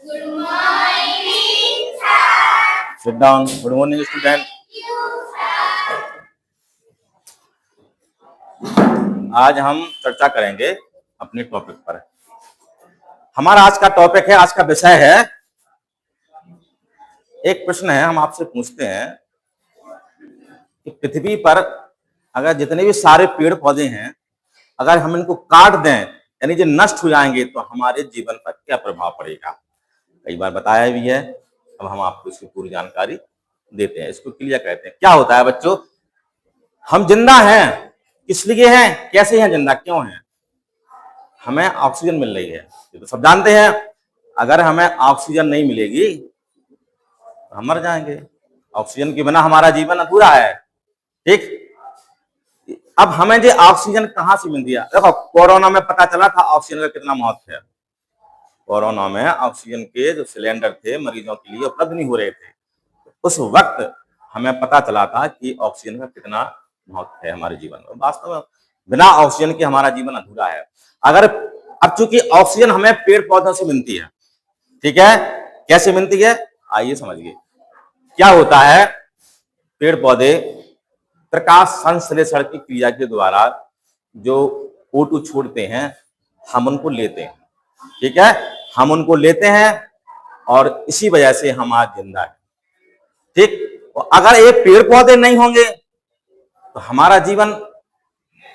Sit down. Good morning, student. आज हम चर्चा करेंगे अपने टॉपिक पर। हमारा आज का टॉपिक है, आज का विषय है, एक प्रश्न है, हम आपसे पूछते हैं कि पृथ्वी पर अगर जितने भी सारे पेड़ पौधे हैं, अगर हम इनको काट दें यानी जो नष्ट हो जाएंगे तो हमारे जीवन पर क्या प्रभाव पड़ेगा। कई बार बताया भी है, अब हम आपको इसकी पूरी जानकारी देते हैं। इसको क्लियर कहते हैं। क्या होता है बच्चों, हम जिंदा हैं, किस लिए हैं, कैसे हैं जिंदा, क्यों हैं? हमें ऑक्सीजन मिल रही है, ये तो सब जानते हैं। अगर हमें ऑक्सीजन नहीं मिलेगी तो हम मर जाएंगे। ऑक्सीजन के बिना हमारा जीवन अधूरा है। ठीक, अब हमें जो ऑक्सीजन कहां से मिल दिया? देखो, कोरोना में पता चला था ऑक्सीजन का कितना महत्व है। कोरोना में ऑक्सीजन के जो सिलेंडर थे मरीजों के लिए उपलब्ध नहीं हो रहे थे, उस वक्त हमें पता चला था कि ऑक्सीजन का कितना महत्व है हमारे जीवन में। वास्तव में बिना ऑक्सीजन के हमारा जीवन अधूरा है। अगर अब चूंकि ऑक्सीजन हमें पेड़ पौधों से मिलती है, ठीक है, कैसे मिलती है आइए समझिए। क्या होता है, पेड़ पौधे प्रकाश संश्लेषण की क्रिया के द्वारा जो O2 छोड़ते हैं, हम उनको लेते हैं। ठीक है, हम उनको लेते हैं और इसी वजह से हम आज जिंदा है। ठीक, अगर ये पेड़ पौधे नहीं होंगे तो हमारा जीवन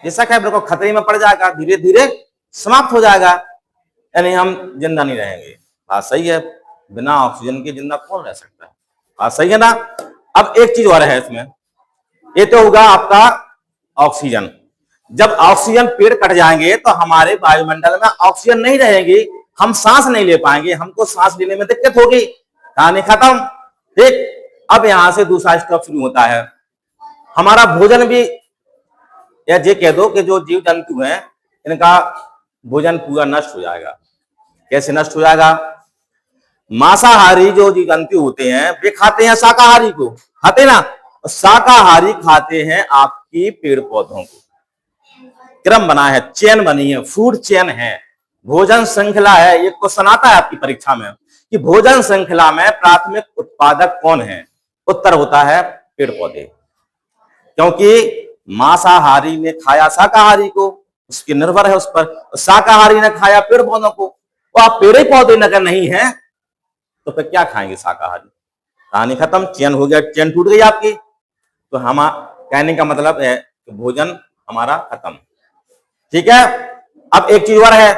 जैसा क्या बिल्कुल खतरे में पड़ जाएगा, धीरे धीरे समाप्त हो जाएगा, यानी हम जिंदा नहीं रहेंगे। बात सही है, बिना ऑक्सीजन के जिंदा कौन रह सकता है? बात सही है ना। अब एक चीज और है इसमें, ये तो होगा आपका ऑक्सीजन। जब ऑक्सीजन पेड़ कट जाएंगे तो हमारे वायुमंडल में ऑक्सीजन नहीं रहेगी, हम सांस नहीं ले पाएंगे, हमको सांस लेने में दिक्कत होगी, कहानी खत्म। ठीक, अब यहां से दूसरा स्टेप शुरू होता है। हमारा भोजन भी, या ये कह दो कि जो जीव जंतु हैं इनका भोजन पूरा नष्ट हो जाएगा। कैसे नष्ट हो जाएगा? मांसाहारी जो जीव जंतु होते हैं वे खाते हैं शाकाहारी को, खाते ना, शाकाहारी खाते हैं आपकी पेड़ पौधों को। क्रम बना है, चेन बनी है, फूड चेन है, भोजन श्रृंखला है। ये क्वेश्चन आता है आपकी परीक्षा में कि भोजन श्रृंखला में प्राथमिक उत्पादक कौन है? उत्तर होता है पेड़ पौधे, क्योंकि मांसाहारी ने खाया शाकाहारी को, उसके निर्भर है उस पर। शाकाहारी ने खाया पेड़ पौधों को, तो आप पेड़ पौधे अगर नहीं है तो फिर क्या खाएंगे शाकाहारी? कहानी खत्म, चेन हो गया, चेन टूट गई आपकी। तो हम कहने का मतलब है कि भोजन हमारा खत्म। ठीक है, अब एक चीज और है,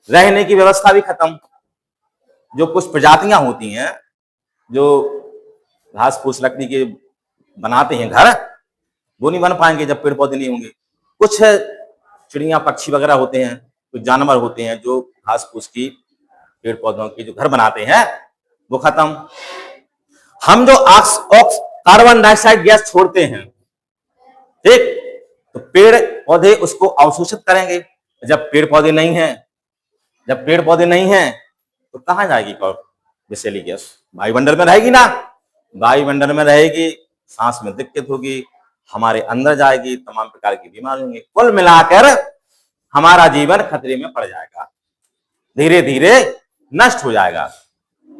रहने की व्यवस्था भी खत्म। जो कुछ प्रजातियां होती हैं जो घास फूस लकड़ी के बनाते हैं घर, वो नहीं बन पाएंगे जब पेड़ पौधे नहीं होंगे। कुछ चिड़िया पक्षी वगैरह होते हैं, कुछ जानवर होते हैं जो घास फूस की पेड़ पौधों के जो घर बनाते हैं, वो खत्म। हम जो कार्बन डाइऑक्साइड गैस छोड़ते हैं, ठीक, तो पेड़ पौधे उसको अवशोषित करेंगे। जब पेड़ पौधे नहीं हैं, जब पेड़ पौधे नहीं हैं तो कहां जाएगी विषैली गैस? वायुमंडल में रहेगी ना, वायुमंडल में रहेगी, सांस में दिक्कत होगी, हमारे अंदर जाएगी, तमाम प्रकार की बीमारी होंगी। कुल मिलाकर हमारा जीवन खतरे में पड़ जाएगा, धीरे धीरे नष्ट हो जाएगा।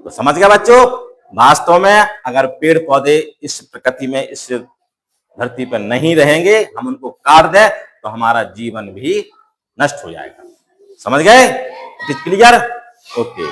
तो समझ गया बच्चों, वास्तव में अगर पेड़ पौधे इस प्रकृति में, इस धरती पर नहीं रहेंगे, हम उनको काट दें तो हमारा जीवन भी नष्ट हो जाएगा। समझ गए? क्लियर? ओके।